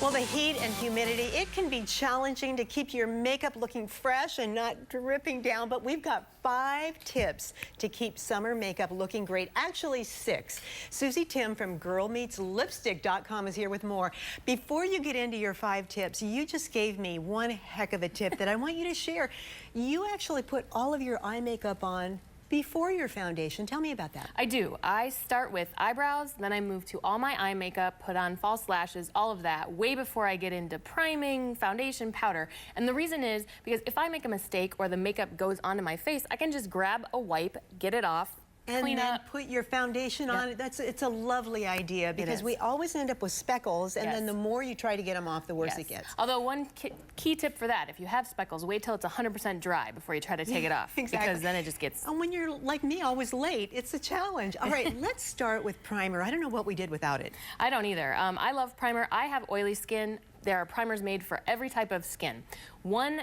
Well, the heat and humidity, it can be challenging to keep your makeup looking fresh and not dripping down, but we've got 5 tips to keep summer makeup looking great. Actually, 6. Susie Tim from GirlMeetsLipstick.com is here with more. Before you get into your 5 tips, you just gave me one heck of a tip that I want you to share. You actually put all of your eye makeup on before your foundation. Tell me about that. I do. I start with eyebrows, then I move to all my eye makeup, put on false lashes, all of that, way before I get into priming, foundation, powder. And the reason is because if I make a mistake or the makeup goes onto my face, I can just grab a wipe, get it off, and clean then up. put your foundation on it. It's a lovely idea because we always end up with speckles, and then the more you try to get them off, the worse it gets. Although one key tip for that, if you have speckles, wait till it's 100% dry before you try to take it off. Exactly. Because then it just gets... And when you're like me, always late, it's a challenge. All right, let's start with primer. I don't know what we did without it. I don't either. I love primer. I have oily skin. There are primers made for every type of skin. One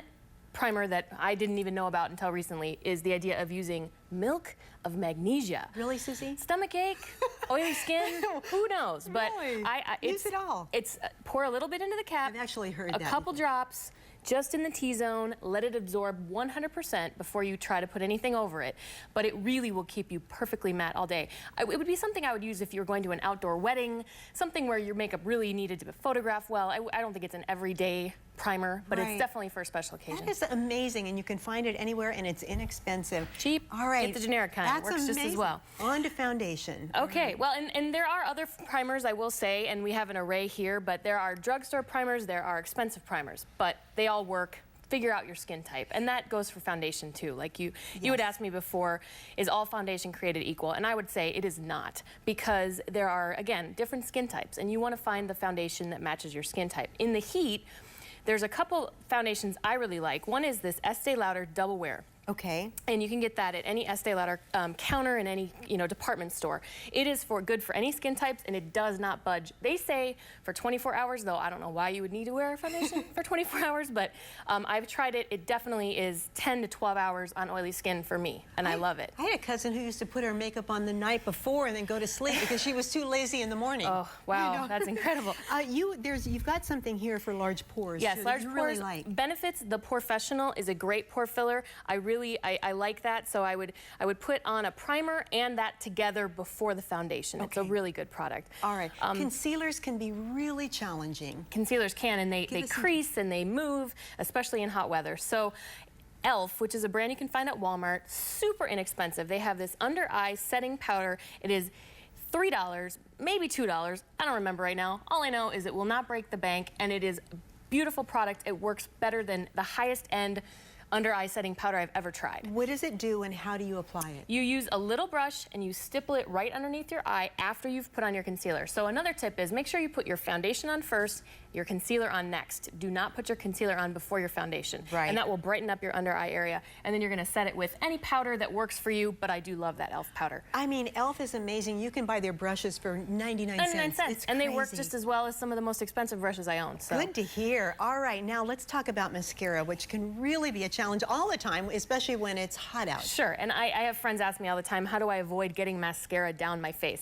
primer that I didn't even know about until recently is the idea of using milk of magnesia. Really, Susie? Stomachache, oily skin, who knows? But really? Use it all. It's pour a little bit into the cap. I've actually heard that. A couple drops, just in the T-zone. Let it absorb 100% before you try to put anything over it. But it really will keep you perfectly matte all day. It would be something I would use if you were going to an outdoor wedding, something where your makeup really needed to photograph well. I don't think it's an everyday primer, but it's definitely for a special occasion. That is amazing, and you can find it anywhere, and it's inexpensive. Cheap. All right. Get the generic kind. That's Works just as well. On to foundation. Okay, well, and there are other primers, I will say, and we have an array here, but there are drugstore primers, there are expensive primers, but they all work. Figure out your skin type, and that goes for foundation too. Like you had asked me before, is all foundation created equal? And I would say it is not, because there are, again, different skin types, and you want to find the foundation that matches your skin type. In the heat, there's a couple foundations I really like. One is this Estee Lauder Double Wear. Okay. And you can get that at any Estee Lauder counter in any department store. It is good for any skin types, and it does not budge. They say for 24 hours, though I don't know why you would need to wear a foundation for 24 hours, but I've tried it. It definitely is 10 to 12 hours on oily skin for me, and I love it. I had a cousin who used to put her makeup on the night before and then go to sleep because she was too lazy in the morning. Oh, wow, that's incredible. You've got something here for large pores. Yes, too, large pores. Really like. Benefits, the Porefessional is a great pore filler. I like that, so I would put on a primer and that together before the foundation. It's a really good product. All right. Concealers can be really challenging. Concealers can, and they crease and they move, especially in hot weather. So e.l.f., which is a brand you can find at Walmart, super inexpensive. They have this under eye setting powder. It is $3, maybe $2. I don't remember right now. All I know is it will not break the bank, and it is a beautiful product. It works better than the highest end under eye setting powder I've ever tried. What does it do, and how do you apply it? You use a little brush and you stipple it right underneath your eye after you've put on your concealer. So another tip is make sure you put your foundation on first, your concealer on next. Do not put your concealer on before your foundation. Right. And that will brighten up your under eye area. And then you're gonna set it with any powder that works for you, but I do love that e.l.f. powder. I mean, e.l.f. is amazing. You can buy their brushes for 99 cents. 99 cents. It's and crazy. They work just as well as some of the most expensive brushes I own. So. Good to hear. All right, now let's talk about mascara, which can really be a challenge all the time, especially when it's hot out. Sure, and I have friends ask me all the time, how do I avoid getting mascara down my face?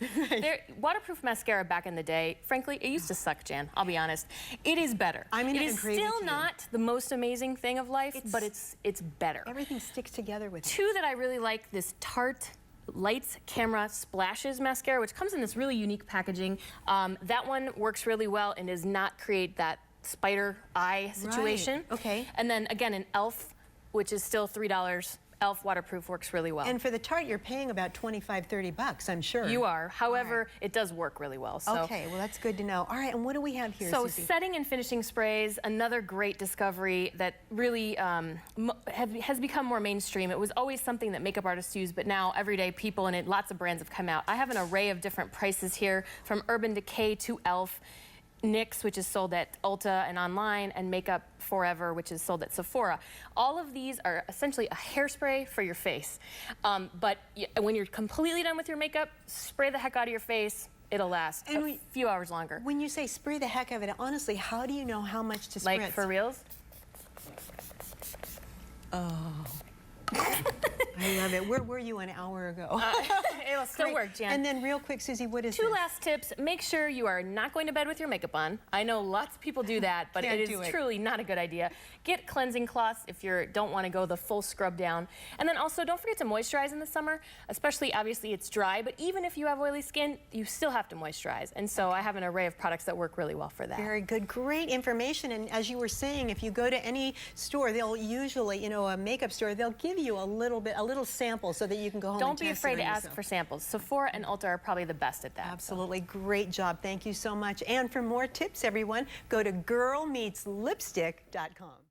Waterproof mascara back in the day, frankly, it used to suck, Jan, I'll be honest. It is better. It is still not the most amazing thing of life, but it's better. Everything sticks together with it. Two that I really like, this Tarte Lights Camera Splashes mascara, which comes in this really unique packaging. That one works really well and does not create that spider eye situation. Right. Okay. And then again, an e.l.f., which is still $3. e.l.f. waterproof works really well. And for the Tarte, you're paying about 25, 30 bucks, I'm sure. You are. However, it does work really well. So. Okay, well, that's good to know. All right, and what do we have here, So Susie? setting and finishing sprays, another great discovery that really has become more mainstream. It was always something that makeup artists use, but now everyday people and lots of brands have come out. I have an array of different prices here, from Urban Decay to e.l.f., NYX, which is sold at Ulta and online, and Makeup Forever, which is sold at Sephora. All of these are essentially a hairspray for your face. But when you're completely done with your makeup, spray the heck out of your face. It'll last a few hours longer. When you say spray the heck out of it, honestly, how do you know how much to spritz? Like for reals? Oh. I love it. Where were you an hour ago? It'll still Great. work, Jan. And then real quick, Susie, what is Two this? last tips. Make sure you are not going to bed with your makeup on. I know lots of people do that, but Can't it do is it. truly not a good idea. Get cleansing cloths if you don't want to go the full scrub down. And then also don't forget to moisturize in the summer, especially obviously it's dry, but even if you have oily skin, you still have to moisturize. And so I have an array of products that work really well for that. Very good. Great information. And as you were saying, if you go to any store, they'll usually, you know, a makeup store, they'll give you a little sample so that you can go home Don't and be test it afraid on to ask yourself. for samples. Sephora and Ulta are probably the best at that. Absolutely. Great job. Thank you so much. And for more tips, everyone, go to girlmeetslipstick.com.